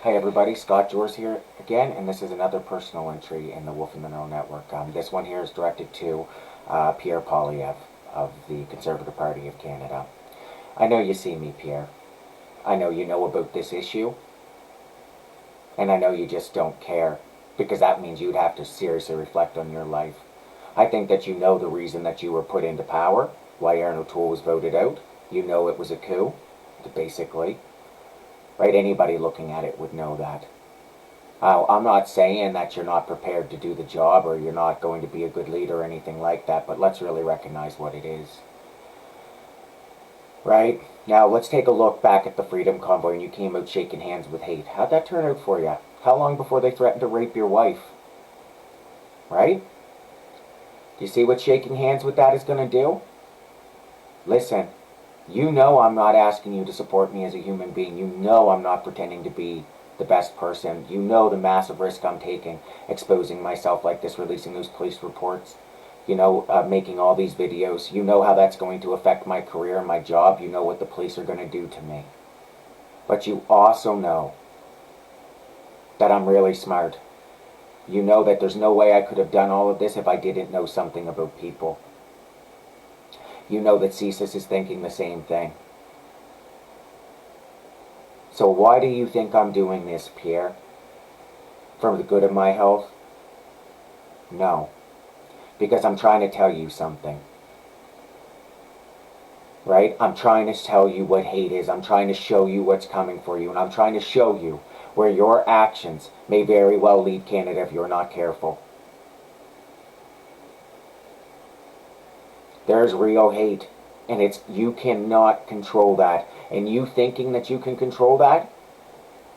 Hi everybody, Scott Jors here again, and this is another personal entry in the Wolf in the Know Network. This one here is directed to Pierre Poilievre of the Conservative Party of Canada. I know you see me, Pierre. I know you know about this issue, and I know you just don't care, because that means you'd have to seriously reflect on your life. I think that you know the reason that you were put into power, why Aaron O'Toole was voted out. You know it was a coup, basically. Right? Anybody looking at it would know that. I'm not saying that you're not prepared to do the job or you're not going to be a good leader or anything like that, but let's really recognize what it is. Right? Now, let's take a look back at the Freedom Convoy and you came out shaking hands with hate. How'd that turn out for you? How long before they threatened to rape your wife? Right? Do you see what shaking hands with that is going to do? Listen. You know I'm not asking you to support me as a human being. You know I'm not pretending to be the best person. You know the massive risk I'm taking, exposing myself like this, releasing those police reports, making all these videos. You know how that's going to affect my career and my job. You know what the police are going to do to me. But you also know that I'm really smart. You know that there's no way I could have done all of this if I didn't know something about people. You know that CSIS is thinking the same thing. So why do you think I'm doing this, Pierre? For the good of my health? No. Because I'm trying to tell you something. Right? I'm trying to tell you what hate is. I'm trying to show you what's coming for you. And I'm trying to show you where your actions may very well lead Canada if you're not careful. There's real hate, and you cannot control that. And you thinking that you can control that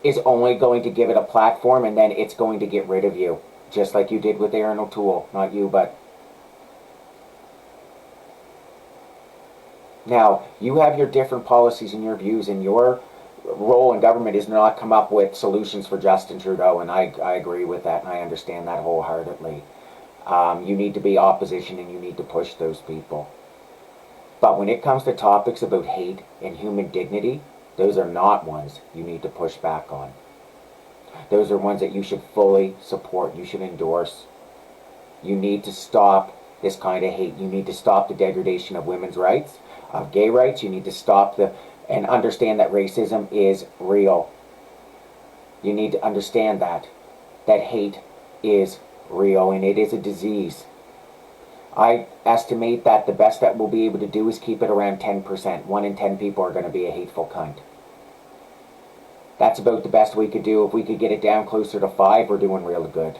is only going to give it a platform, and then it's going to get rid of you, just like you did with Aaron O'Toole. Not you, but now you have your different policies and your views, and your role in government is not come up with solutions for Justin Trudeau, and I agree with that, and I understand that wholeheartedly. You need to be opposition and you need to push those people. But when it comes to topics about hate and human dignity, those are not ones you need to push back on. Those are ones that you should fully support, you should endorse. You need to stop this kind of hate. You need to stop the degradation of women's rights, of gay rights. You need to stop and understand that racism is real. You need to understand that hate is real, and it is a disease. I estimate that the best that we'll be able to do is keep it around 10%. 1 in 10 people are going to be a hateful cunt. That's about the best we could do. If we could get it down closer to 5, we're doing really good.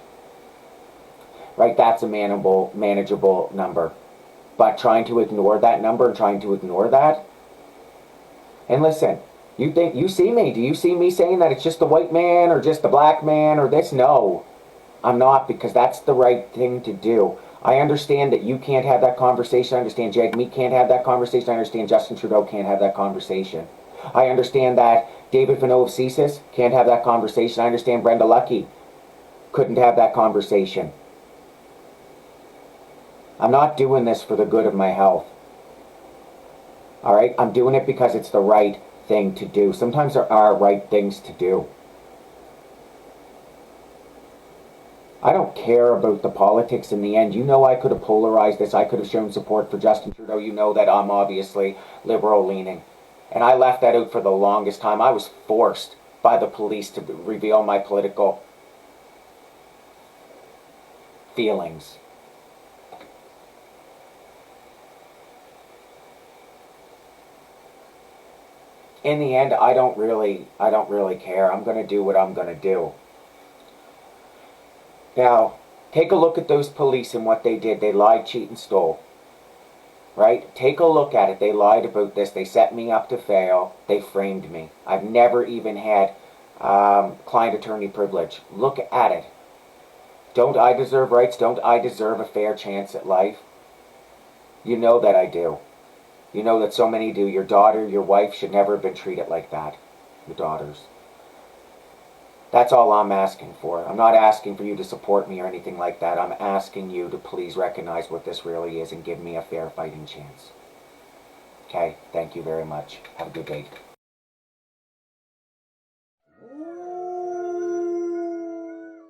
Right? That's a manageable number. But trying to ignore that number and trying to ignore that. And listen, you see me. Do you see me saying that it's just the white man or just the black man or this? No. I'm not, because that's the right thing to do. I understand that you can't have that conversation. I understand Jagmeet can't have that conversation. I understand Justin Trudeau can't have that conversation. I understand that David Fano of CSIS can't have that conversation. I understand Brenda Lucky couldn't have that conversation. I'm not doing this for the good of my health. Alright? I'm doing it because it's the right thing to do. Sometimes there are right things to do. I don't care about the politics in the end. You know I could have polarized this. I could have shown support for Justin Trudeau. You know that I'm obviously liberal-leaning. And I left that out for the longest time. I was forced by the police to reveal my political feelings. In the end, I don't really care. I'm going to do what I'm going to do. Now, take a look at those police and what they did. They lied, cheated, and stole. Right? Take a look at it. They lied about this. They set me up to fail. They framed me. I've never even had client attorney privilege. Look at it. Don't I deserve rights? Don't I deserve a fair chance at life? You know that I do. You know that so many do. Your daughter, your wife should never have been treated like that. Your daughters. That's all I'm asking for. I'm not asking for you to support me or anything like that. I'm asking you to please recognize what this really is and give me a fair fighting chance. Okay? Thank you very much. Have a good day.